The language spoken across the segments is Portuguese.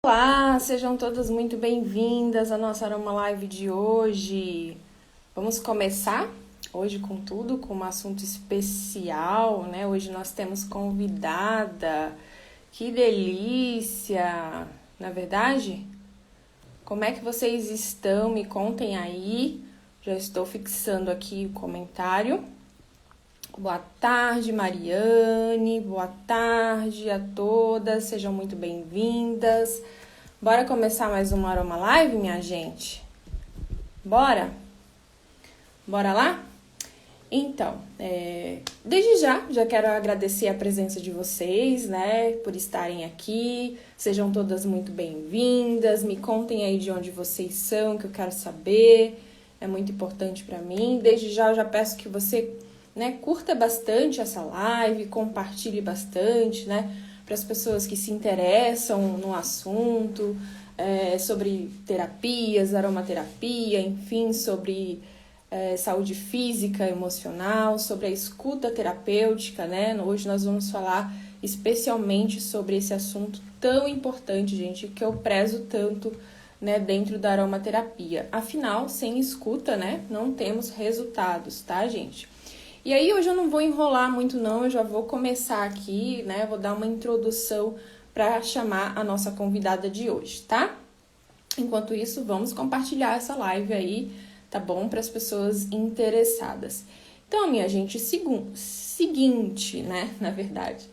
Olá, sejam todas muito bem-vindas à nossa Aroma Live de hoje. Vamos começar hoje com tudo, com um assunto especial, né? Hoje nós temos convidada. Que delícia! Na verdade, como é que vocês estão? Me contem aí. Já estou fixando aqui o comentário. Boa tarde, Mariane. Boa tarde a todas. Sejam muito bem-vindas. Bora começar mais uma Aroma Live, minha gente? Bora? Bora lá? Então, desde já quero agradecer a presença de vocês, né, por estarem aqui. Sejam todas muito bem-vindas. Me contem aí de onde vocês são, que eu quero saber. É muito importante para mim. Desde já eu já peço que você, né, curta bastante essa live, compartilhe bastante, né, para as pessoas que se interessam no assunto, sobre terapias, aromaterapia, enfim, sobre saúde física, emocional, sobre a escuta terapêutica, né? Hoje nós vamos falar especialmente sobre esse assunto tão importante, gente, que eu prezo tanto, né, dentro da aromaterapia. Afinal, sem escuta, né, não temos resultados, tá, gente? E aí hoje eu não vou enrolar muito não, eu já vou começar aqui, né, vou dar uma introdução para chamar a nossa convidada de hoje, tá? Enquanto isso, vamos compartilhar essa live aí, tá bom? Para as pessoas interessadas. Então, minha gente, seguinte, né, na verdade,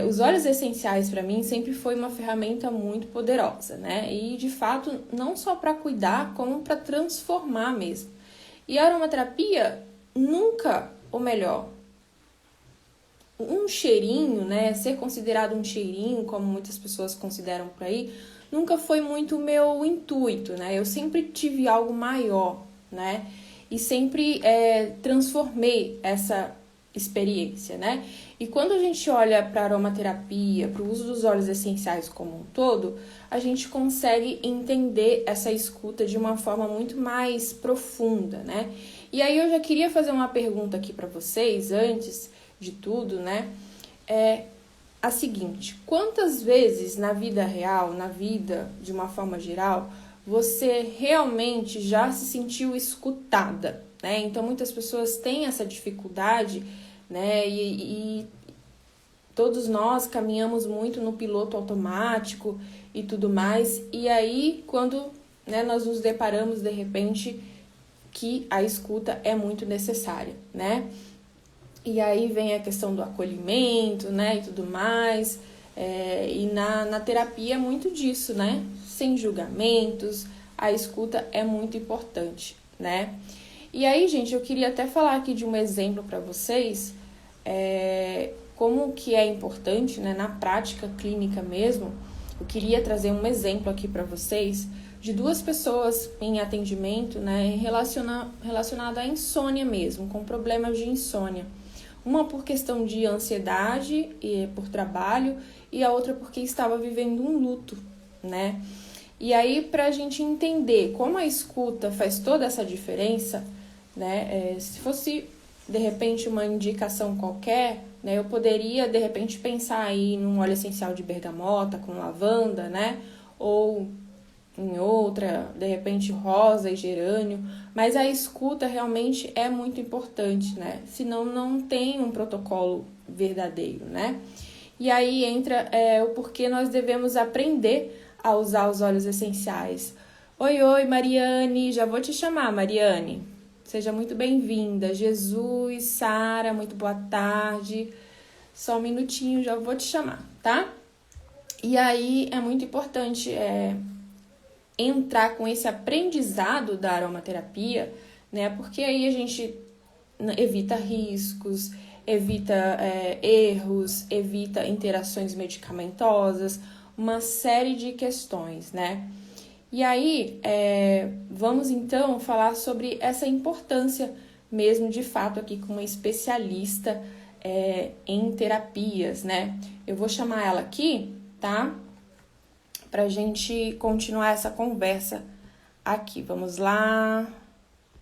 os óleos essenciais para mim sempre foi uma ferramenta muito poderosa, né? E de fato, não só para cuidar, como para transformar mesmo. E a aromaterapia nunca, ou melhor, um cheirinho, né, ser considerado um cheirinho, como muitas pessoas consideram por aí, nunca foi muito o meu intuito, né? Eu sempre tive algo maior, né? E sempre transformei essa experiência, né? E quando a gente olha para a aromaterapia, para o uso dos óleos essenciais como um todo, a gente consegue entender essa escuta de uma forma muito mais profunda, né? E aí eu já queria fazer uma pergunta aqui para vocês antes de tudo, né? É a seguinte: quantas vezes na vida real, na vida de uma forma geral, você realmente já se sentiu escutada, né? Então muitas pessoas têm essa dificuldade, né? E todos nós caminhamos muito no piloto automático e tudo mais. E aí quando, né, nós nos deparamos de repente que a escuta é muito necessária, né? E aí vem a questão do acolhimento, né, e tudo mais. E na terapia é muito disso, né? Sem julgamentos, a escuta é muito importante, né? E aí, gente, eu queria até falar aqui de um exemplo para vocês, como que é importante, né, na prática clínica mesmo. Eu queria trazer um exemplo aqui para vocês de duas pessoas em atendimento, né, relacionado à insônia mesmo, com problemas de insônia. Uma por questão de ansiedade e por trabalho, e a outra porque estava vivendo um luto, né? E aí, para a gente entender como a escuta faz toda essa diferença, né? Se fosse, de repente, uma indicação qualquer, né? Eu poderia, de repente, pensar aí num óleo essencial de bergamota com lavanda, né? Ou em outra, de repente rosa e gerânio, mas a escuta realmente é muito importante, né? Senão não tem um protocolo verdadeiro, né? E aí entra o porquê nós devemos aprender a usar os óleos essenciais. Oi, Mariane, já vou te chamar, Mariane. Seja muito bem-vinda. Jesus, Sara, muito boa tarde. Só um minutinho, já vou te chamar, tá? E aí é muito importante entrar com esse aprendizado da aromaterapia, né? Porque aí a gente evita riscos, evita erros, evita interações medicamentosas, uma série de questões, né? E aí, vamos então falar sobre essa importância mesmo, de fato, aqui com uma especialista em terapias, né? Eu vou chamar ela aqui, tá? Pra gente continuar essa conversa aqui. Vamos lá.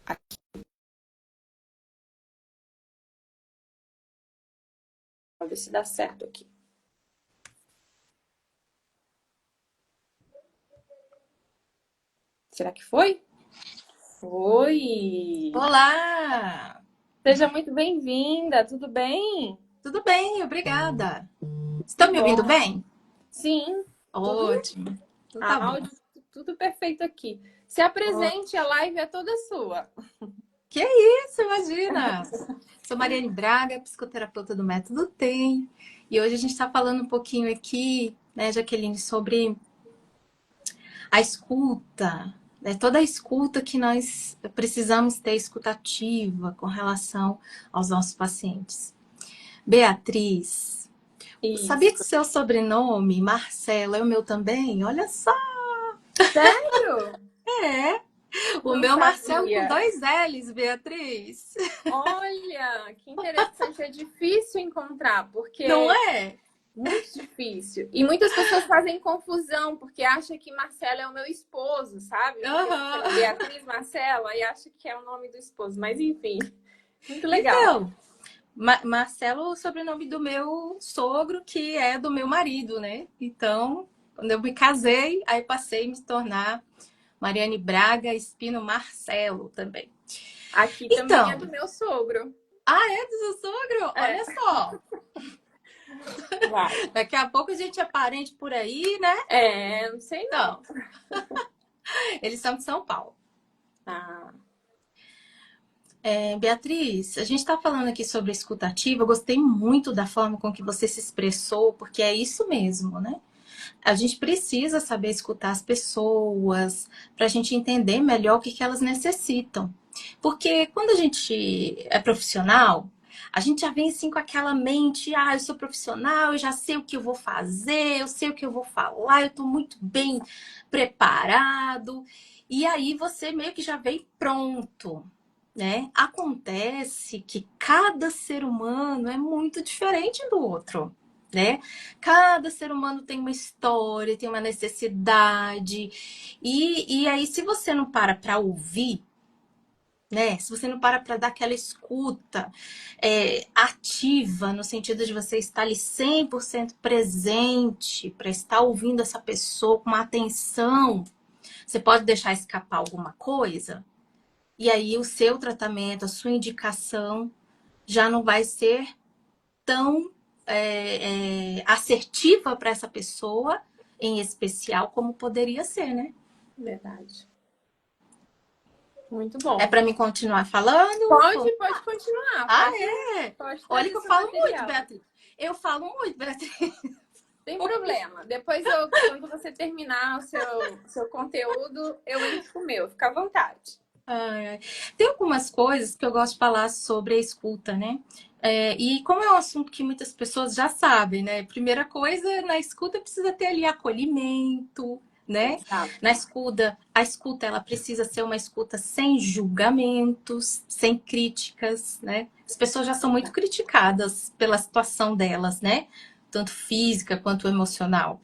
Aqui. Vamos ver se dá certo aqui. Será que foi? Foi! Olá! Seja muito bem-vinda, tudo bem? Tudo bem, obrigada. Que Estão me ouvindo bom. bem? Sim, tudo Ótimo. Então tá bom. áudio, tudo perfeito aqui. Se Ó, apresente, a live é toda sua. que isso, imagina! Sou Mariane Braga, psicoterapeuta do Método TEM. E hoje a gente está falando um pouquinho aqui, né, Jaqueline, sobre a escuta, né, toda a escuta que nós precisamos ter escutativa com relação aos nossos pacientes. Beatriz, sabia que Isso. seu sobrenome, Marcelo, é o meu também? Olha só! Sério? É, o Não meu Marcelo com sabia. dois L's, Beatriz. Olha, que interessante. É difícil encontrar, Não porque é? muito difícil. E muitas pessoas fazem confusão, porque acham que Marcelo é o meu esposo, sabe? Porque fica Aham. Beatriz Marcela e acha que é o nome do esposo. Mas enfim, muito legal. Então, Marcelo é o sobrenome do meu sogro, que é do meu marido, né? Então, quando eu me casei, aí passei a me tornar Mariane Braga Espino Marcelo também. Aqui também é Então, do meu sogro. é do seu sogro? É, Olha só. vai. Daqui a pouco a gente é parente por aí, né? É, não sei não. Então, eles são de São Paulo. Ah, Beatriz, a gente está falando aqui sobre escutativa. Eu gostei muito da forma com que você se expressou, porque é isso mesmo, né? A gente precisa saber escutar as pessoas para a gente entender melhor o que elas necessitam. Porque quando a gente é profissional, a gente já vem assim com aquela mente, eu sou profissional, eu já sei o que eu vou fazer, eu sei o que eu vou falar, eu estou muito bem preparado. E aí você meio que já vem pronto, né? Acontece que cada ser humano é muito diferente do outro, né? Cada ser humano tem uma história, tem uma necessidade. E aí, se você não para ouvir, né? Se você não para dar aquela escuta ativa, no sentido de você estar ali 100% presente, para estar ouvindo essa pessoa com uma atenção, você pode deixar escapar alguma coisa. E aí o seu tratamento, a sua indicação já não vai ser tão assertiva para essa pessoa, em especial, como poderia ser, né? verdade. Muito É bom. para mim continuar falando? Pode continuar. Ah, Pode, é? pode Olha trazer que eu seu falo muito, material. Beatriz. Eu falo muito, Beatriz. Tem problema. Depois, quando você terminar o seu conteúdo, eu entro o meu. Fica à vontade. Ai, ai. Tem algumas coisas que eu gosto de falar sobre a escuta, né? E como é um assunto que muitas pessoas já sabem, né? Primeira coisa, na escuta precisa ter ali acolhimento, né? Exato. Na escuta, a escuta ela precisa ser uma escuta sem julgamentos, sem críticas, né? As pessoas já são muito criticadas pela situação delas, né? Tanto física quanto emocional.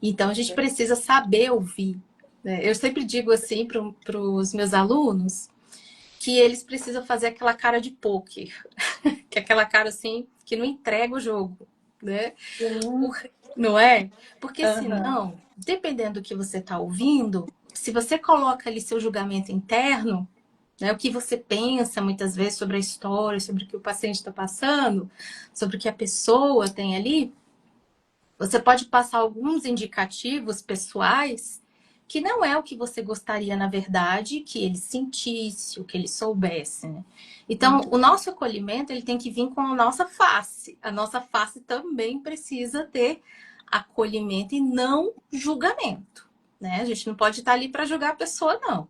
Então a gente precisa saber ouvir, né? Eu sempre digo assim para os meus alunos que eles precisam fazer aquela cara de poker, que é aquela cara assim que não entrega o jogo, né? Sim. Não é? Porque Aham. senão, dependendo do que você está ouvindo, se você coloca ali seu julgamento interno, né, o que você pensa muitas vezes sobre a história, sobre o que o paciente está passando, sobre o que a pessoa tem ali, você pode passar alguns indicativos pessoais que não é o que você gostaria, na verdade, que ele sentisse, o que ele soubesse, né? Então, o nosso acolhimento, ele tem que vir com a nossa face. A nossa face também precisa ter acolhimento e não julgamento, né? A gente não pode estar ali para julgar a pessoa, não.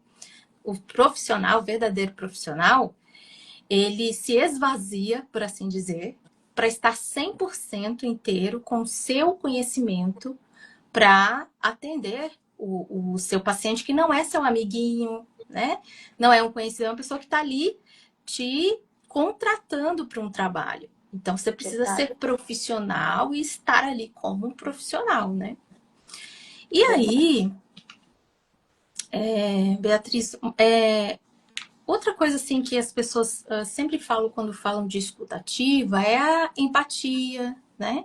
O profissional, o verdadeiro profissional, ele se esvazia, por assim dizer, para estar 100% inteiro com o seu conhecimento para atender o seu paciente, que não é seu amiguinho, né? Não é um conhecido, é uma pessoa que está ali te contratando para um trabalho. Então, você precisa Verdade, ser profissional e estar ali como um profissional, né? E verdade. aí, Beatriz, outra coisa assim que as pessoas sempre falam quando falam de escutativa é a empatia, né?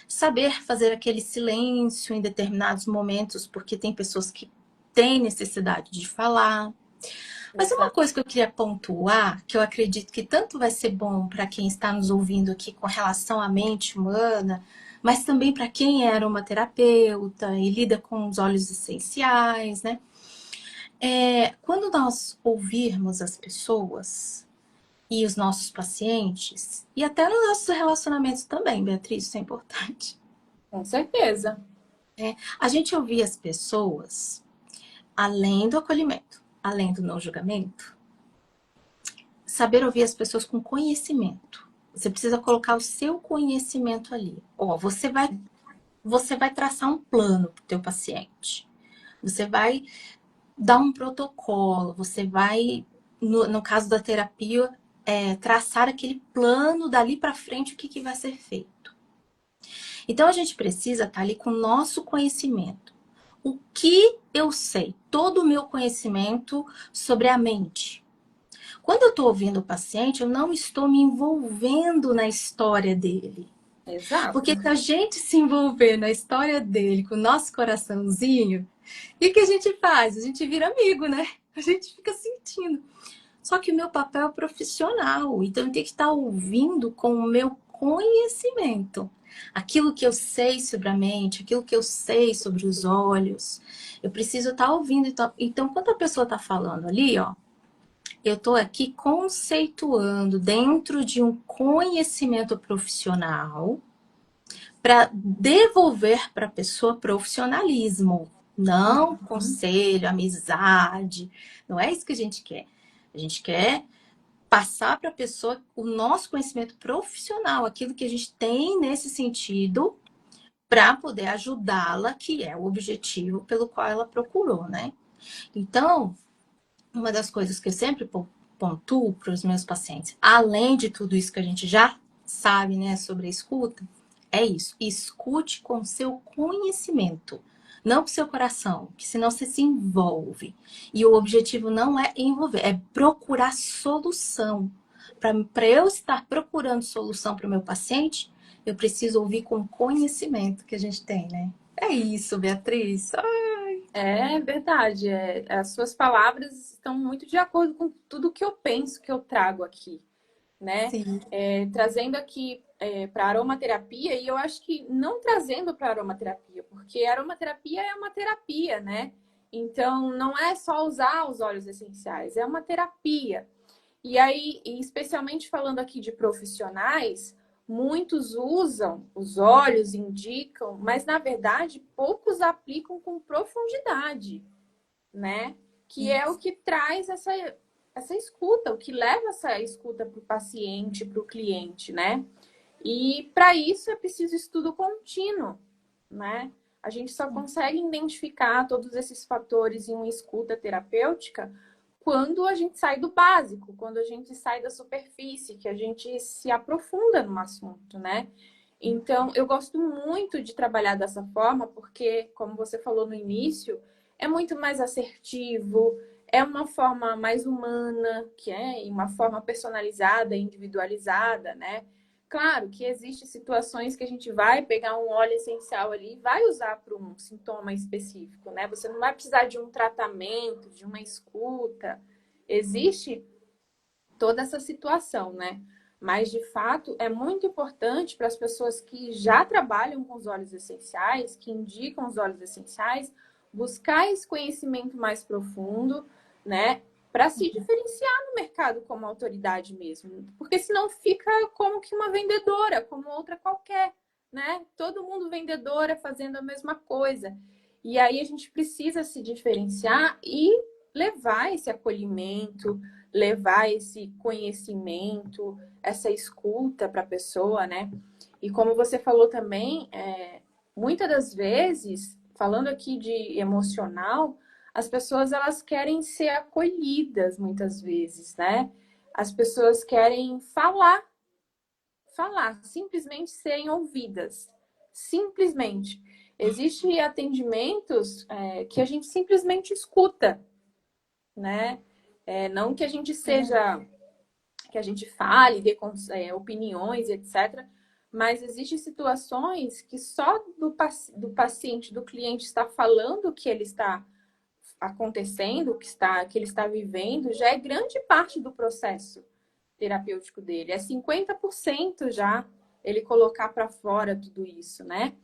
Saber fazer aquele silêncio em determinados momentos, porque tem pessoas que tem necessidade de falar. Mas uma Exato. coisa que eu queria pontuar, que eu acredito que tanto vai ser bom para quem está nos ouvindo aqui com relação à mente humana, mas também para quem é aromaterapeuta e lida com os óleos essenciais, né? Quando nós ouvirmos as pessoas e os nossos pacientes, e até nos nossos relacionamentos também, Beatriz, isso é importante. Com certeza. A gente ouvir as pessoas além do acolhimento, além do não julgamento, saber ouvir as pessoas com conhecimento. Você precisa colocar o seu conhecimento ali. Ó, você vai traçar um plano para o teu paciente. Você vai dar um protocolo. Você vai, no caso da terapia, traçar aquele plano dali para frente, o que vai ser feito. Então a gente precisa estar ali com o nosso conhecimento. O que eu sei? Todo o meu conhecimento sobre a mente. Quando eu estou ouvindo o paciente, eu não estou me envolvendo na história dele. Porque Exato. se a gente se envolver na história dele com o nosso coraçãozinho, o que a gente faz? A gente vira amigo, né? A gente fica sentindo. Só que o meu papel é profissional, então eu tenho que estar ouvindo com o meu conhecimento. Aquilo que eu sei sobre a mente, aquilo que eu sei sobre os olhos, eu preciso estar ouvindo. Então quando a pessoa está falando ali, ó, eu estou aqui conceituando dentro de um conhecimento profissional para devolver para a pessoa profissionalismo, não conselho, amizade. Não é isso que a gente quer. A gente quer passar para a pessoa o nosso conhecimento profissional, aquilo que a gente tem nesse sentido, para poder ajudá-la, que é o objetivo pelo qual ela procurou, né? Então, uma das coisas que eu sempre pontuo para os meus pacientes, além de tudo isso que a gente já sabe, né, sobre a escuta, é isso. Escute com seu conhecimento, não com seu coração, que senão você se envolve. E o objetivo não é envolver, é procurar solução. Para eu estar procurando solução para o meu paciente, eu preciso ouvir com o conhecimento que a gente tem, né? É isso, Beatriz. É verdade. As suas palavras estão muito de acordo com tudo que eu penso, que eu trago aqui, né? Sim. Trazendo aqui para aromaterapia, e eu acho que não trazendo para aromaterapia, porque a aromaterapia é uma terapia, né? Então, não é só usar os óleos essenciais, é uma terapia. E aí, e especialmente falando aqui de profissionais, muitos usam os óleos, indicam, mas na verdade poucos aplicam com profundidade, né? Que é o que traz essa escuta, o que leva essa escuta para o paciente, para o cliente, né? E para isso é preciso estudo contínuo, né? A gente só consegue identificar todos esses fatores em uma escuta terapêutica quando a gente sai do básico, quando a gente sai da superfície, que a gente se aprofunda no assunto, né? Então, eu gosto muito de trabalhar dessa forma, porque, como você falou no início, é muito mais assertivo, é uma forma mais humana, que é uma forma personalizada, individualizada, né? Claro que existem situações que a gente vai pegar um óleo essencial ali e vai usar para um sintoma específico, né? Você não vai precisar de um tratamento, de uma escuta. Existe toda essa situação, né? Mas, de fato, é muito importante para as pessoas que já trabalham com os óleos essenciais, que indicam os óleos essenciais, buscar esse conhecimento mais profundo, né? Para se diferenciar no mercado como autoridade mesmo. Porque senão fica como que uma vendedora, como outra qualquer, né? Todo mundo vendedora fazendo a mesma coisa. E aí a gente precisa se diferenciar e levar esse acolhimento, levar esse conhecimento, essa escuta para a pessoa, né? E como você falou também, muitas das vezes, falando aqui de emocional, as pessoas elas querem ser acolhidas muitas vezes, né? As pessoas querem falar, simplesmente serem ouvidas, simplesmente. Existem atendimentos que a gente simplesmente escuta, né? Não que a gente seja, que a gente fale, dê opiniões, etc. Mas existem situações que só do paciente, do cliente estar falando o que ele está acontecendo, que ele está vivendo, já é grande parte do processo terapêutico dele. É 50% já ele colocar para fora tudo isso, né?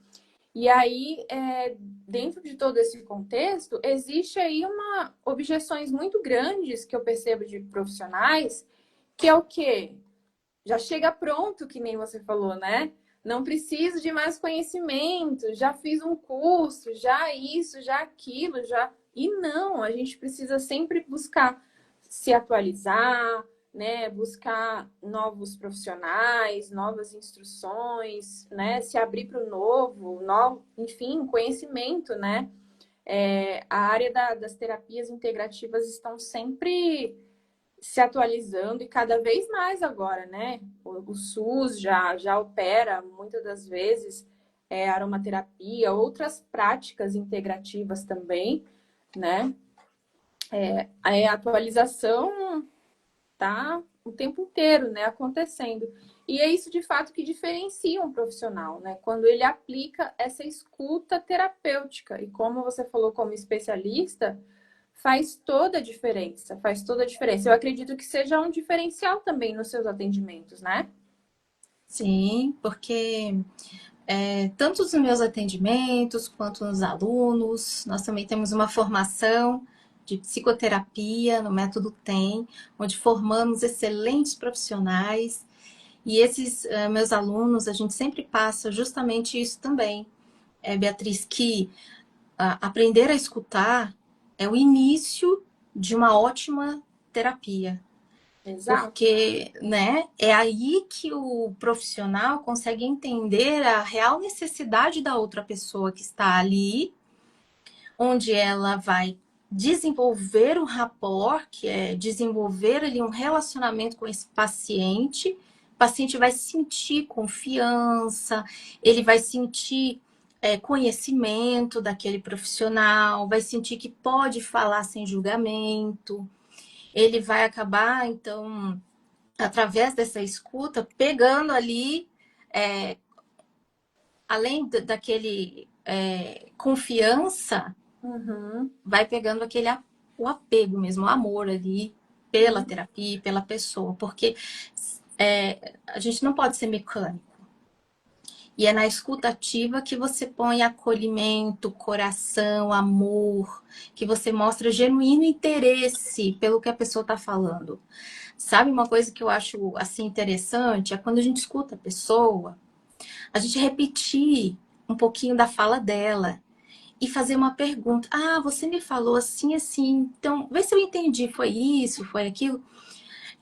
E aí, dentro de todo esse contexto, existe aí objeções muito grandes que eu percebo de profissionais, que é o quê? Já chega pronto, que nem você falou, né? Não preciso de mais conhecimento, já fiz um curso, já isso, já aquilo, já. E não, a gente precisa sempre buscar se atualizar, né? Buscar novos profissionais, novas instruções, né? Se abrir para o novo, enfim, conhecimento, né? A área das terapias integrativas estão sempre se atualizando e cada vez mais agora, né? O SUS já opera muitas das vezes aromaterapia, outras práticas integrativas também, né? A atualização tá o tempo inteiro, né, acontecendo. E é isso de fato que diferencia um profissional, né? Quando ele aplica essa escuta terapêutica. E como você falou como especialista, faz toda a diferença, faz toda a diferença. Eu acredito que seja um diferencial também nos seus atendimentos, né? Sim, porque tanto nos meus atendimentos quanto nos alunos, nós também temos uma formação de psicoterapia no Método TEM, onde formamos excelentes profissionais. E esses meus alunos, a gente sempre passa justamente isso também, Beatriz, que aprender a escutar é o início de uma ótima terapia. Exato. Porque, né, é aí que o profissional consegue entender a real necessidade da outra pessoa que está ali, onde ela vai desenvolver um rapport, que é desenvolver ali um relacionamento com esse paciente. O paciente vai sentir confiança, ele vai sentir conhecimento daquele profissional, vai sentir que pode falar sem julgamento. Ele vai acabar, então, através dessa escuta, pegando ali, além daquele confiança, Uhum. vai pegando o apego mesmo, o amor ali pela terapia, pela pessoa, porque a gente não pode ser mecânico. E é na escuta ativa que você põe acolhimento, coração, amor, que você mostra genuíno interesse pelo que a pessoa está falando. Sabe uma coisa que eu acho assim interessante? É quando a gente escuta a pessoa, a gente repetir um pouquinho da fala dela e fazer uma pergunta. Ah, você me falou assim, assim. Então, vê se eu entendi. Foi isso, foi aquilo.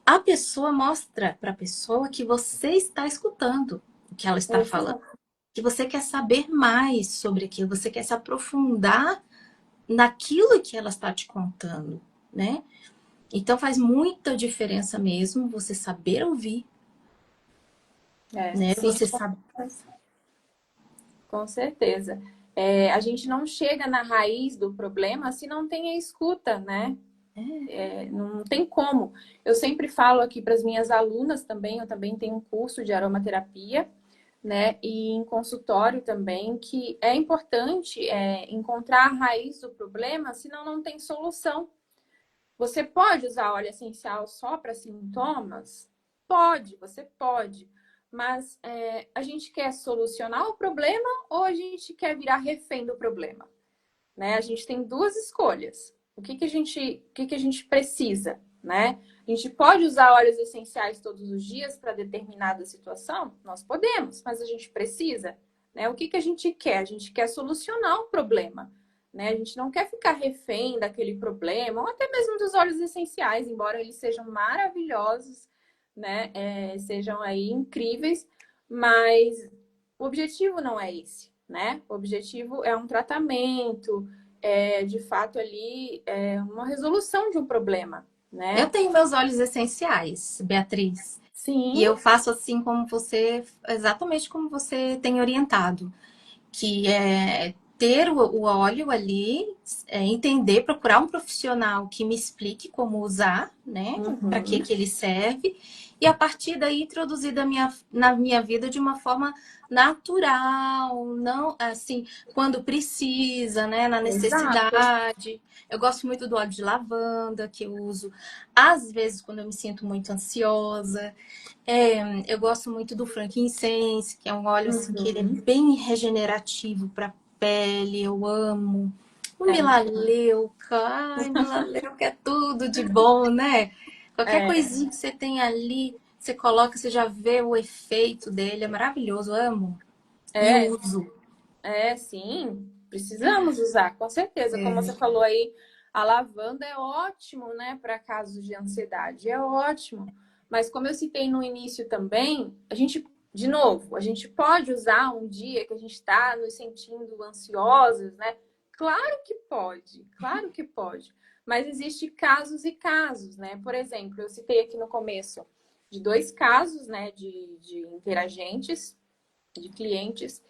A pessoa mostra para a pessoa que você está escutando o que ela está falando. Exato. Que você quer saber mais sobre aquilo. Você quer se aprofundar naquilo que ela está te contando, né? Então, faz muita diferença mesmo você saber ouvir, né? Sim, Você sabe. com certeza. A gente não chega na raiz do problema se não tem a escuta, né? Não tem como. Eu sempre falo aqui para as minhas alunas também, eu também tenho um curso de aromaterapia, né? E em consultório também, que é importante encontrar a raiz do problema, senão não tem solução. Você pode usar óleo essencial só para sintomas? Pode, você pode. Mas a gente quer solucionar o problema ou a gente quer virar refém do problema? Né? A gente tem duas escolhas. O que que a gente precisa, né? A gente pode usar óleos essenciais todos os dias para determinada situação? Nós podemos, mas a gente precisa, né? O que que a gente quer? A gente quer solucionar um problema, né? A gente não quer ficar refém daquele problema, ou até mesmo dos óleos essenciais, embora eles sejam maravilhosos, né? Sejam aí incríveis, mas o objetivo não é esse, né? O objetivo é um tratamento, de fato ali uma resolução de um problema, Eu né? tenho meus óleos essenciais, Beatriz. E Sim, eu faço assim como você, exatamente como você tem orientado, que é ter o óleo ali, entender, procurar um profissional que me explique como usar, né? Para que uhum, que ele serve e a partir daí introduzir na minha vida de uma forma natural, não assim, quando precisa, né, na Exato. necessidade. Eu gosto muito do óleo de lavanda, que eu uso às vezes quando eu me sinto muito ansiosa. Eu gosto muito do frankincense, que é um óleo assim que ele é Uhum. bem regenerativo para pele, eu amo. O É muito bom. melaleuca, ai, melaleuca é tudo de bom, né? Qualquer É, coisinha que você tem ali, você coloca, você já vê o efeito dele, é maravilhoso, eu amo. E é, uso. sim, precisamos usar, com certeza. Como você É. falou aí, a lavanda é ótimo, né, para casos de ansiedade, é ótimo. Mas como eu citei no início também, a gente, de novo, a gente pode usar um dia que a gente está nos sentindo ansiosos, né? Claro que pode, claro que pode. Mas existe casos e casos, né? Por exemplo, eu citei aqui no começo de dois casos, né, de interagentes, de clientes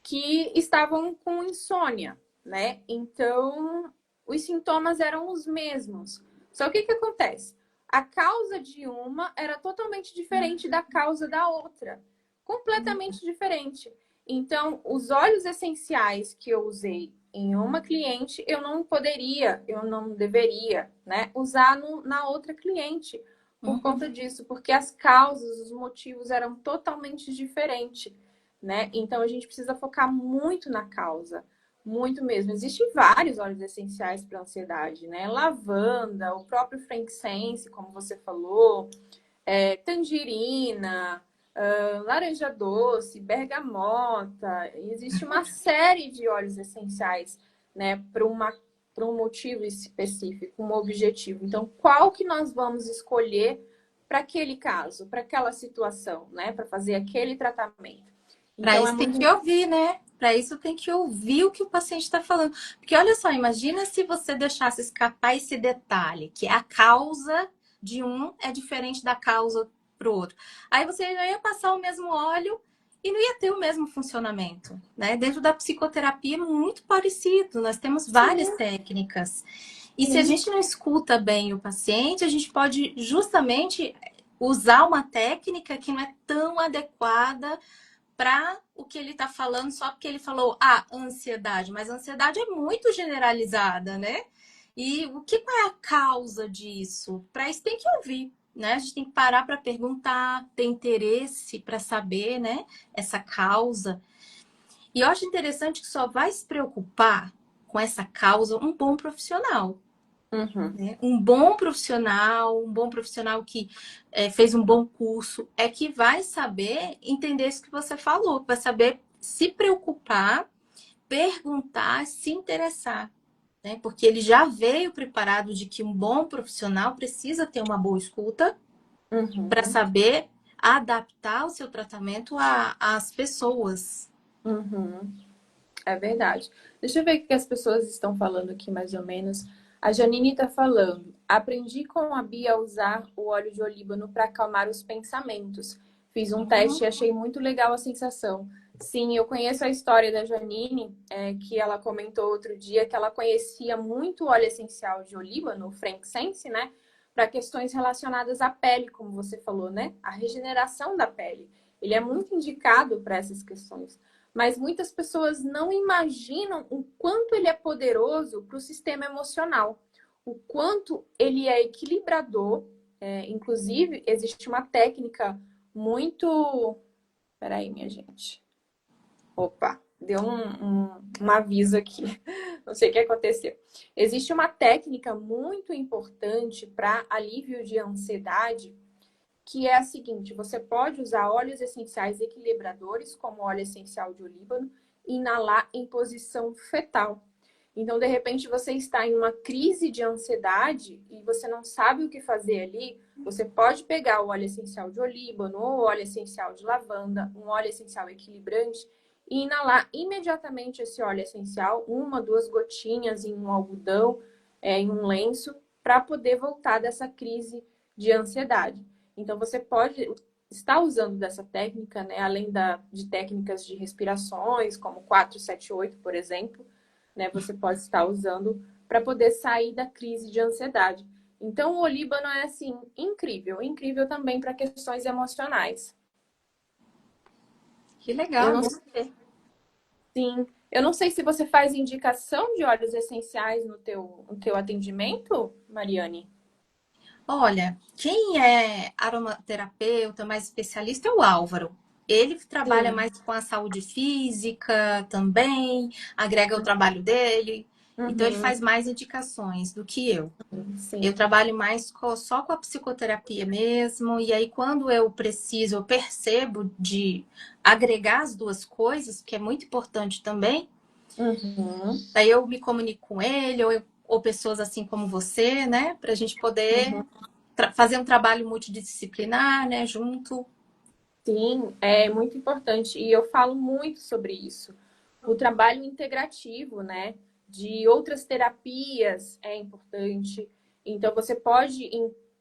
que estavam com insônia, né? Então, os sintomas eram os mesmos. Só que o que acontece? A causa de uma era totalmente diferente da causa da outra. Completamente diferente. Então, os óleos essenciais que eu usei em uma cliente, eu não poderia, eu não deveria, né, usar na outra cliente por Uhum. conta disso, porque as causas, os motivos eram totalmente diferentes, né? Então a gente precisa focar muito na causa, muito mesmo. Existem vários óleos essenciais para ansiedade, né? Lavanda, o próprio frankincense, como você falou, tangerina, laranja doce, bergamota. Existe uma série de óleos essenciais, né? Para um motivo específico, um objetivo. Então, qual que nós vamos escolher para aquele caso, para aquela situação, né? Para fazer aquele tratamento. Para Então, é isso tem que muito. ouvir, né? Para isso tem que ouvir o que o paciente está falando. Porque olha só, imagina se você deixasse escapar esse detalhe, que a causa de um é diferente da causa para o outro. Aí você já ia passar o mesmo óleo e não ia ter o mesmo funcionamento, né? Dentro da psicoterapia é muito parecido. Nós temos várias Sim, técnicas. E se a sim. gente não escuta bem o paciente, a gente pode justamente usar uma técnica que não é tão adequada para o que ele está falando, só porque ele falou ansiedade, mas a ansiedade é muito generalizada, né? E o que é a causa disso? Para isso tem que ouvir, né? A gente tem que parar para perguntar, ter interesse para saber, né? Essa causa. E eu acho interessante que só vai se preocupar com essa causa um bom profissional, Uhum. né? Um bom profissional que fez um bom curso, é que vai saber entender isso que você falou, vai saber se preocupar, perguntar, se interessar, né? Porque ele já veio preparado de que um bom profissional precisa ter uma boa escuta para Uhum. saber adaptar o seu tratamento às pessoas. Uhum. É verdade. Deixa eu ver o que as pessoas estão falando aqui, mais ou menos. A Janine está falando. Aprendi com a Bia a usar o óleo de olíbano para acalmar os pensamentos. Fiz um teste e achei muito legal a sensação. Sim, eu conheço a história da Janine, que ela comentou outro dia que ela conhecia muito o óleo essencial de olíbano, o frankincense, né? Para questões relacionadas à pele, como você falou, né? A regeneração da pele. Ele é muito indicado para essas questões, mas muitas pessoas não imaginam o quanto ele é poderoso para o sistema emocional, o quanto ele é equilibrador. Inclusive, existe uma técnica muito. Peraí, minha gente. Opa, deu um aviso aqui. Não sei o que aconteceu. Existe uma técnica muito importante para alívio de ansiedade, que é a seguinte: você pode usar óleos essenciais equilibradores, como óleo essencial de olíbano, e inalar em posição fetal. Então, de repente, você está em uma crise de ansiedade e você não sabe o que fazer ali, você pode pegar o óleo essencial de olíbano ou o óleo essencial de lavanda, um óleo essencial equilibrante, e inalar imediatamente esse óleo essencial, uma, duas gotinhas em um algodão, em um lenço, para poder voltar dessa crise de ansiedade. Então, você pode estar usando dessa técnica, né, além de técnicas de respirações, como 4-7-8, por exemplo, né, você pode estar usando para poder sair da crise de ansiedade. Então, o olíbano é, assim, incrível. Incrível também para questões emocionais. Que Eu legal, não vou ver. Sim. Eu não sei se você faz indicação de óleos essenciais no teu atendimento, Mariane. Olha, quem é aromaterapeuta mais especialista é o Álvaro. Ele trabalha Sim. mais com a saúde física também, agrega o trabalho dele. Então, ele Uhum. faz mais indicações do que eu. Eu Sim. trabalho mais só com a psicoterapia mesmo. E aí, quando eu preciso, eu percebo de agregar as duas coisas, que é muito importante também. Uhum. Daí eu me comunico com ele, ou pessoas assim como você, né? Para a gente poder Uhum. fazer um trabalho multidisciplinar, né? Junto. Sim, é muito importante. E eu falo muito sobre isso. O trabalho integrativo, né? De outras terapias é importante. Então, você pode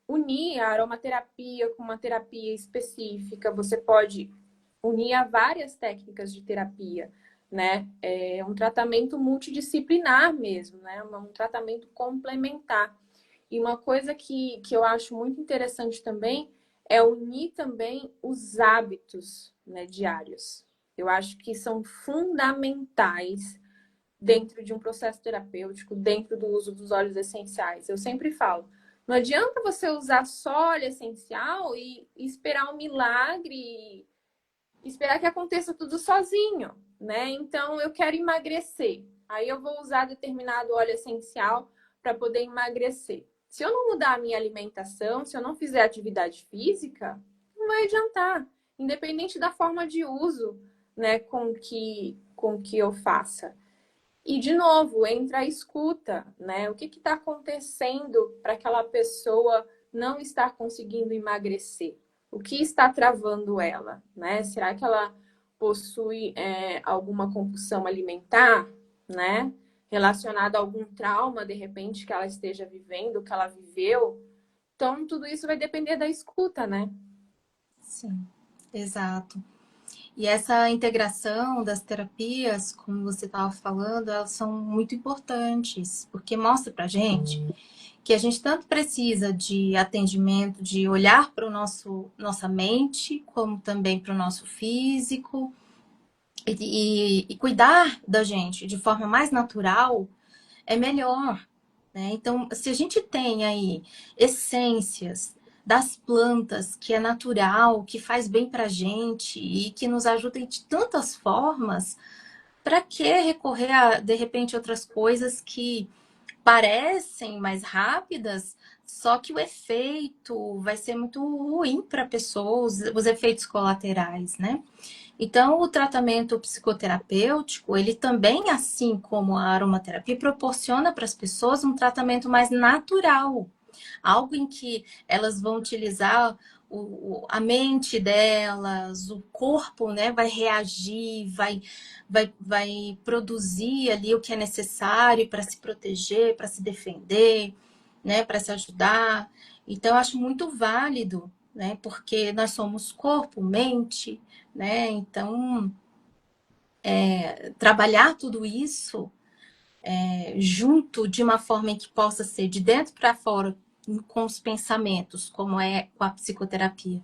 unir a aromaterapia com uma terapia específica. Você pode unir a várias técnicas de terapia, né? É um tratamento multidisciplinar mesmo, né? Um tratamento complementar. E uma coisa que eu acho muito interessante também é unir também os hábitos, né, diários. Eu acho que são fundamentais dentro de um processo terapêutico, dentro do uso dos óleos essenciais. Eu sempre falo, não adianta você usar só óleo essencial e esperar um milagre, esperar que aconteça tudo sozinho, né? Então eu quero emagrecer. Aí eu vou usar determinado óleo essencial para poder emagrecer. Se eu não mudar a minha alimentação, se eu não fizer atividade física, não vai adiantar, independente da forma de uso, né, com que eu faça. E de novo, entra a escuta, né? O que está acontecendo para aquela pessoa não estar conseguindo emagrecer? O que está travando ela, né? Será que ela possui alguma compulsão alimentar, né? Relacionada a algum trauma, de repente, que ela esteja vivendo, que ela viveu? Então, tudo isso vai depender da escuta, né? Sim, exato. E essa integração das terapias, como você estava falando, elas são muito importantes, porque mostra pra gente que a gente tanto precisa de atendimento, de olhar para o nossa mente, como também para o nosso físico, e cuidar da gente de forma mais natural é melhor, né? Então, se a gente tem aí essências das plantas que é natural, que faz bem pra gente e que nos ajuda de tantas formas, para que recorrer a, de repente, outras coisas que parecem mais rápidas, só que o efeito vai ser muito ruim para a pessoa, os efeitos colaterais, né? Então, o tratamento psicoterapêutico, ele também, assim como a aromaterapia, proporciona para as pessoas um tratamento mais natural, algo em que elas vão utilizar a mente delas, o corpo, né, vai reagir, vai produzir ali o que é necessário para se proteger, para se defender, né, para se ajudar. Então, eu acho muito válido, né, porque nós somos corpo, mente, né, então trabalhar tudo isso junto de uma forma em que possa ser de dentro para fora com os pensamentos, como é com a psicoterapia,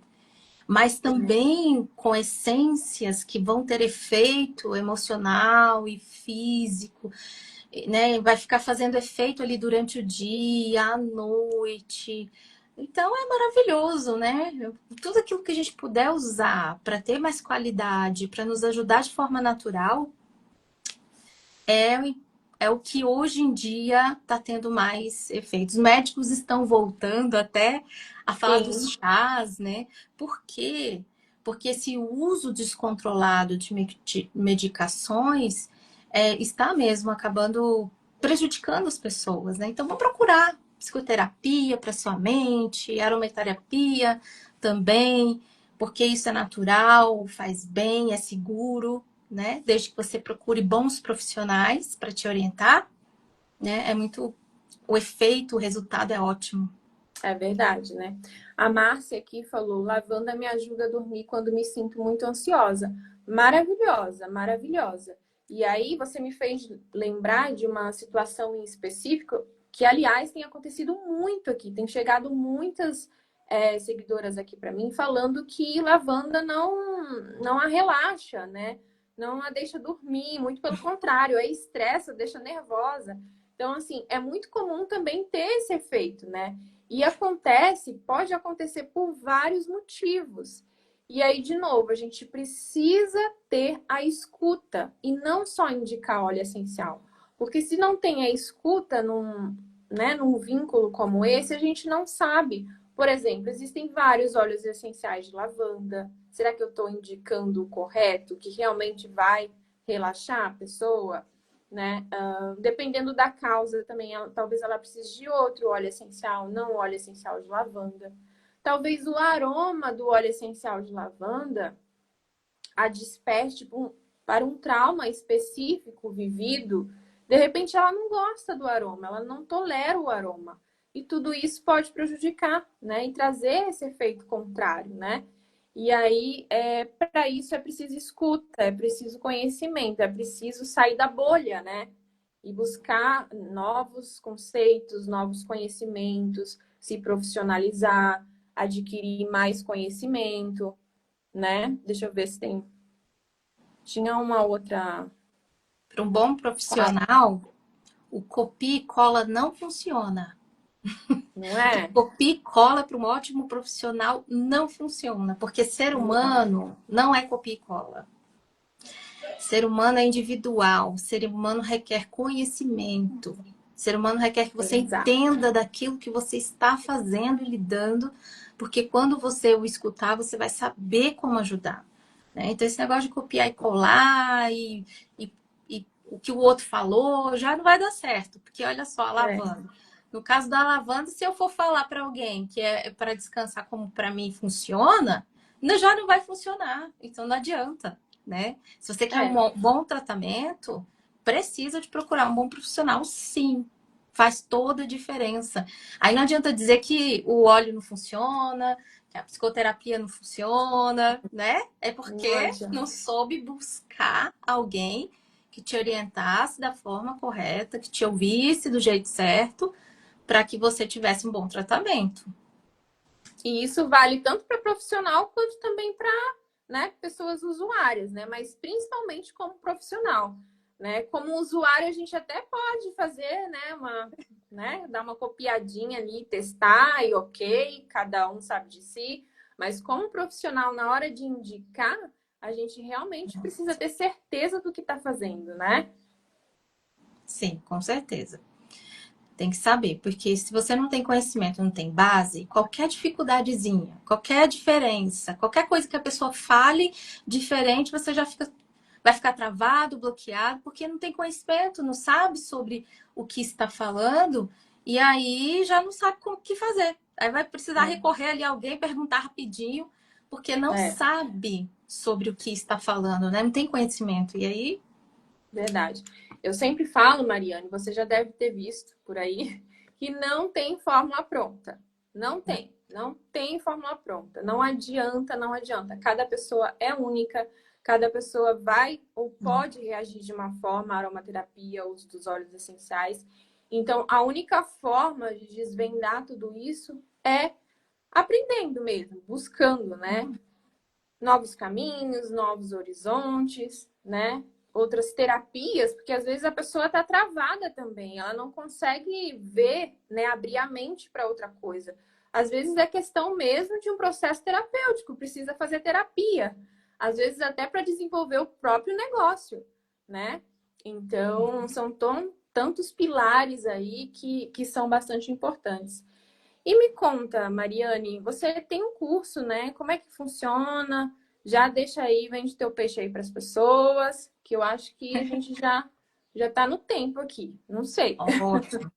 mas também com essências que vão ter efeito emocional e físico, né? Vai ficar fazendo efeito ali durante o dia, à noite. Então é maravilhoso, né? Tudo aquilo que a gente puder usar para ter mais qualidade, para nos ajudar de forma natural, é, é o que hoje em dia está tendo mais efeitos. Os médicos estão voltando até a falar dos Sim, chás, né? Por quê? Porque esse uso descontrolado de medicações está mesmo acabando prejudicando as pessoas, né? Então, vamos procurar psicoterapia para sua mente, aromaterapia também, porque isso é natural, faz bem, é seguro, né? Desde que você procure bons profissionais para te orientar, né? É muito o efeito, o resultado é ótimo. é verdade, né? A Márcia aqui falou: lavanda me ajuda a dormir quando me sinto muito ansiosa. Maravilhosa, maravilhosa. E aí você me fez lembrar de uma situação em específico que, aliás, tem acontecido muito aqui. Tem chegado muitas seguidoras aqui para mim falando que lavanda não a relaxa, né? Não a deixa dormir, muito pelo contrário, a estressa, deixa nervosa. Então, assim, é muito comum também ter esse efeito, né? E pode acontecer por vários motivos. E aí, de novo, a gente precisa ter a escuta e não só indicar óleo essencial. Porque se não tem a escuta num vínculo como esse, a gente não sabe. Por exemplo, existem vários óleos essenciais de lavanda. Será que eu estou indicando o correto, que realmente vai relaxar a pessoa? Né? Dependendo da causa também, talvez ela precise de outro óleo essencial, não o óleo essencial de lavanda. Talvez o aroma do óleo essencial de lavanda a desperte para um trauma específico vivido. De repente, ela não gosta do aroma, ela não tolera o aroma. E tudo isso pode prejudicar, né? E trazer esse efeito contrário, né? E aí, para isso é preciso escuta, é preciso conhecimento, é preciso sair da bolha, né? E buscar novos conceitos, novos conhecimentos, se profissionalizar, adquirir mais conhecimento, né? Deixa eu ver se tem. Tinha uma outra. Para um bom profissional, o copia e cola não funciona. Não é? Copia e cola para um ótimo profissional não funciona, porque ser humano não é copia e cola. Ser humano é individual, ser humano requer conhecimento. Ser humano requer que você Exato. entenda daquilo que você está fazendo e lidando, porque quando você o escutar, você vai saber como ajudar. Né? Então, esse negócio de copiar e colar e o que o outro falou já não vai dar certo, porque olha só, a lavanda. No caso da lavanda, se eu for falar para alguém que é para descansar como para mim funciona, já não vai funcionar. Então, não adianta. Né? Se você quer um bom tratamento, precisa de procurar um bom profissional, sim. Faz toda a diferença. Aí não adianta dizer que o óleo não funciona, que a psicoterapia não funciona, né? É porque não soube buscar alguém que te orientasse da forma correta, que te ouvisse do jeito certo, para que você tivesse um bom tratamento. E isso vale tanto para profissional quanto também para, né, pessoas usuárias, né? Mas principalmente como profissional, né? Como usuário a gente até pode fazer, né, dar uma copiadinha ali, testar e ok, cada um sabe de si. Mas como profissional, na hora de indicar, a gente realmente precisa ter certeza do que está fazendo, né? Sim, com certeza. Tem que saber, porque se você não tem conhecimento, não tem base, qualquer dificuldadezinha, qualquer diferença, qualquer coisa que a pessoa fale diferente, você já vai ficar travado, bloqueado, porque não tem conhecimento, não sabe sobre o que está falando, e aí já não sabe o que fazer. Aí vai precisar recorrer ali a alguém, perguntar rapidinho, porque não sabe sobre o que está falando, né? Não tem conhecimento. E aí. Verdade. Eu sempre falo, Mariane, você já deve ter visto por aí, que não tem fórmula pronta. Não tem fórmula pronta. Não adianta, não adianta. Cada pessoa é única, cada pessoa vai ou pode reagir de uma forma à aromaterapia, ao uso dos óleos essenciais. Então, a única forma de desvendar tudo isso é aprendendo mesmo, buscando, né? Novos caminhos, novos horizontes, né? Outras terapias, porque às vezes a pessoa está travada também, ela não consegue ver, né, abrir a mente para outra coisa. Às vezes é questão mesmo de um processo terapêutico, precisa fazer terapia, às vezes até para desenvolver o próprio negócio, né? Então, são tantos pilares aí que são bastante importantes. E me conta, Mariane, você tem um curso, né? Como é que funciona? Já deixa aí, vende teu peixe aí para as pessoas, que eu acho que a gente já está no tempo aqui. Não sei. Ótimo.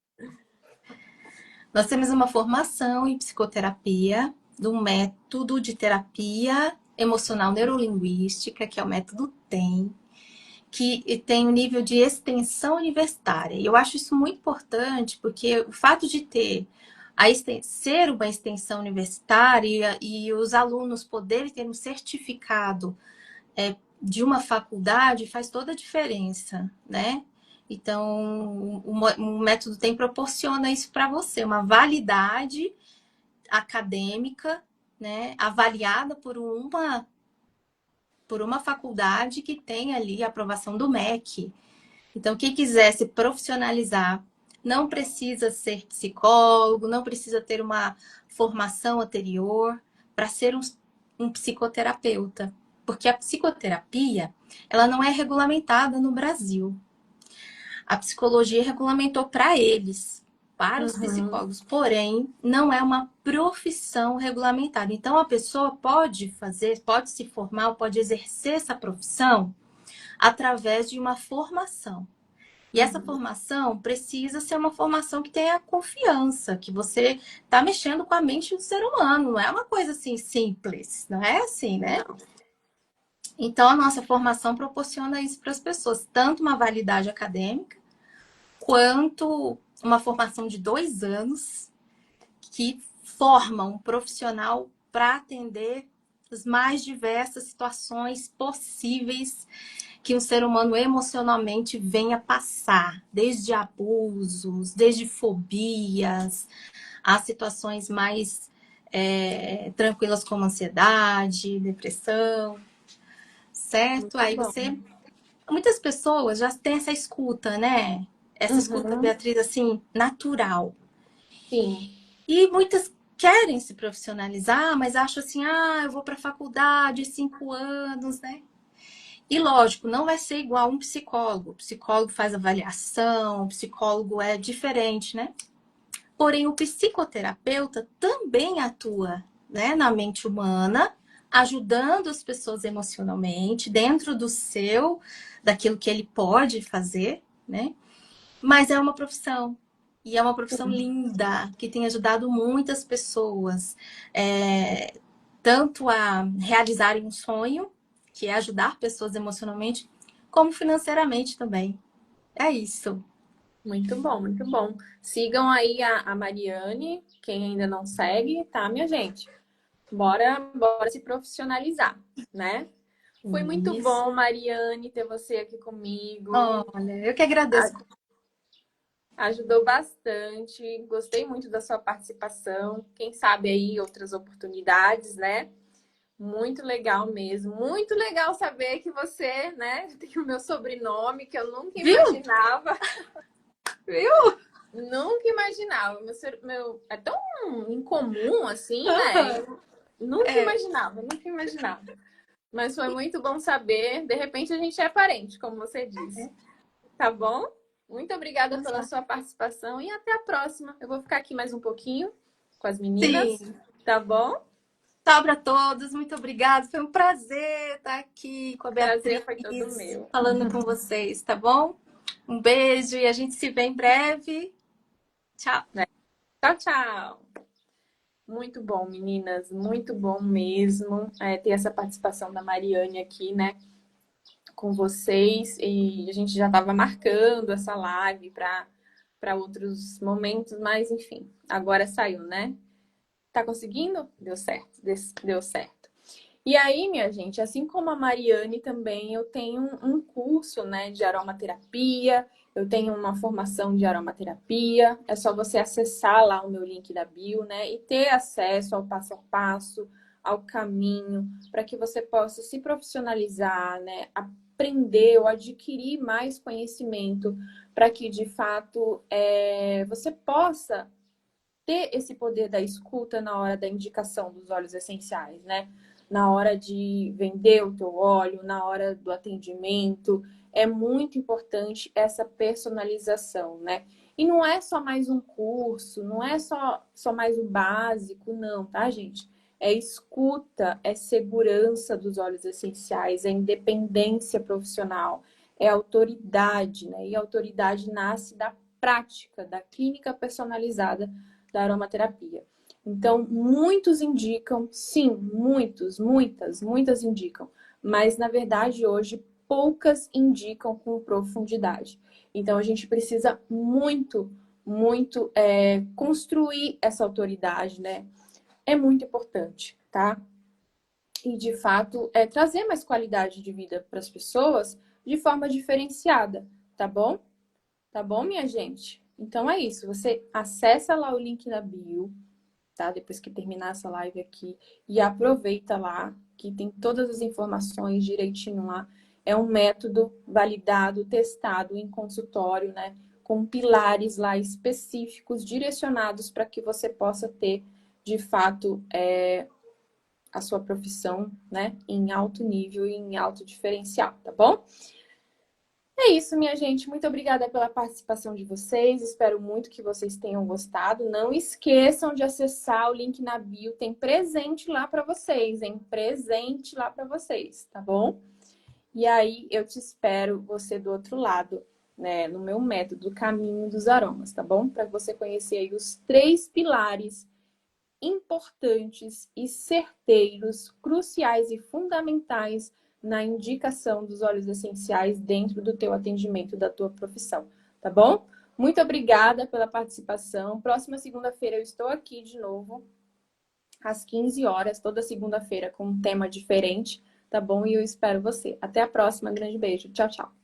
Nós temos uma formação em psicoterapia, do método de terapia emocional neurolinguística, que é o método TEM, que tem um nível de extensão universitária. E eu acho isso muito importante, porque o fato de ter ser uma extensão universitária e os alunos poderem ter um certificado de uma faculdade faz toda a diferença, né? Então, o método TEM proporciona isso para você, uma validade acadêmica, né, avaliada por uma faculdade que tem ali a aprovação do MEC. Então, quem quiser se profissionalizar, não precisa ser psicólogo, não precisa ter uma formação anterior para ser um psicoterapeuta. Porque a psicoterapia, ela não é regulamentada no Brasil. A psicologia regulamentou para eles, para os Uhum. psicólogos, porém, não é uma profissão regulamentada. Então, a pessoa pode fazer, pode se formar, pode exercer essa profissão através de uma formação. E essa Uhum. formação precisa ser uma formação que tenha confiança, que você está mexendo com a mente do ser humano, não é uma coisa assim simples, não é assim, né? Não. Então, a nossa formação proporciona isso para as pessoas, tanto uma validade acadêmica, quanto uma formação de 2 anos que forma um profissional para atender as mais diversas situações possíveis que um ser humano emocionalmente venha passar, desde abusos, desde fobias, a situações mais tranquilas como ansiedade, depressão, certo? Muito Aí bom. você. Muitas pessoas já têm essa escuta, né? Essa escuta, Uhum. Beatriz, assim, natural. Sim. E muitas querem se profissionalizar, mas acham assim, eu vou para a faculdade, 5 anos, né? E lógico, não vai ser igual um psicólogo. O psicólogo faz avaliação, o psicólogo é diferente, né? Porém, o psicoterapeuta também atua, né, na mente humana, ajudando as pessoas emocionalmente, dentro daquilo que ele pode fazer, né? Mas é uma profissão. E é uma profissão linda, que tem ajudado muitas pessoas, tanto a realizarem um sonho, que é ajudar pessoas emocionalmente, como financeiramente também. É isso. Muito bom, muito bom. Sigam aí a Mariane, quem ainda não segue, tá, minha gente? Bora se profissionalizar, né? Foi muito Isso. bom, Mariane, ter você aqui comigo. Olha, eu que agradeço. Ajudou bastante. Gostei muito da sua participação. Quem sabe aí outras oportunidades, né? Muito legal mesmo. Muito legal saber que você, né, tem o meu sobrenome, que eu nunca Viu? imaginava. Viu? Nunca imaginava. É tão incomum assim, né? Aham. Nunca É. imaginava, nunca imaginava. Mas foi muito bom saber. De repente a gente é parente, como você disse. Tá bom? Muito obrigada pela Nossa. sua participação e até a próxima. Eu vou ficar aqui mais um pouquinho com as meninas, Sim. tá bom? Tchau para todos. Muito obrigada. Foi um prazer estar aqui com a Prazer foi todo Beatriz, meu. falando com vocês, tá bom? Um beijo e a gente se vê em breve. Tchau. Tchau, tchau. Muito bom, meninas. Muito bom mesmo ter essa participação da Mariane aqui, né? Com vocês. E a gente já estava marcando essa live para outros momentos, mas enfim, agora saiu, né? Tá conseguindo? Deu certo, deu certo. E aí, minha gente, assim como a Mariane também, eu tenho um curso, né, de aromaterapia, eu tenho uma formação de aromaterapia. É só você acessar lá o meu link da bio, né, e ter acesso ao passo a passo, ao caminho, para que você possa se profissionalizar, né, aprender ou adquirir mais conhecimento, para que de fato você possa ter esse poder da escuta na hora da indicação dos óleos essenciais, né? Na hora de vender o teu óleo, na hora do atendimento, é muito importante essa personalização, né? E não é só mais um curso, não é só mais o básico, não, tá, gente? É escuta, é segurança dos óleos essenciais, é independência profissional, é autoridade, né? E a autoridade nasce da prática, da clínica personalizada da aromaterapia. Então, muitos indicam, sim, muitas indicam, mas na verdade hoje poucas indicam com profundidade. Então, a gente precisa muito construir essa autoridade, né? É muito importante, tá? E de fato, trazer mais qualidade de vida para as pessoas de forma diferenciada, tá bom? Tá bom, minha gente? Então é isso. Você acessa lá o link na bio, tá? Depois que terminar essa live aqui. E aproveita lá, que tem todas as informações direitinho lá. É um método validado, testado em consultório, né? Com pilares lá específicos, direcionados para que você possa ter, de fato, a sua profissão, né? Em alto nível e em alto diferencial, tá bom? É isso, minha gente. Muito obrigada pela participação de vocês. Espero muito que vocês tenham gostado. Não esqueçam de acessar o link na bio. Tem presente lá para vocês, hein? Presente lá para vocês, tá bom? E aí eu te espero você do outro lado, né? No meu método Caminho dos Aromas, tá bom? Para você conhecer aí os 3 pilares importantes e certeiros, cruciais e fundamentais na indicação dos óleos essenciais dentro do teu atendimento da tua profissão, tá bom? Muito obrigada pela participação. Próxima segunda-feira eu estou aqui de novo, às 15 horas, toda segunda-feira com um tema diferente, tá bom? E eu espero você. Até a próxima. Grande beijo. Tchau, tchau.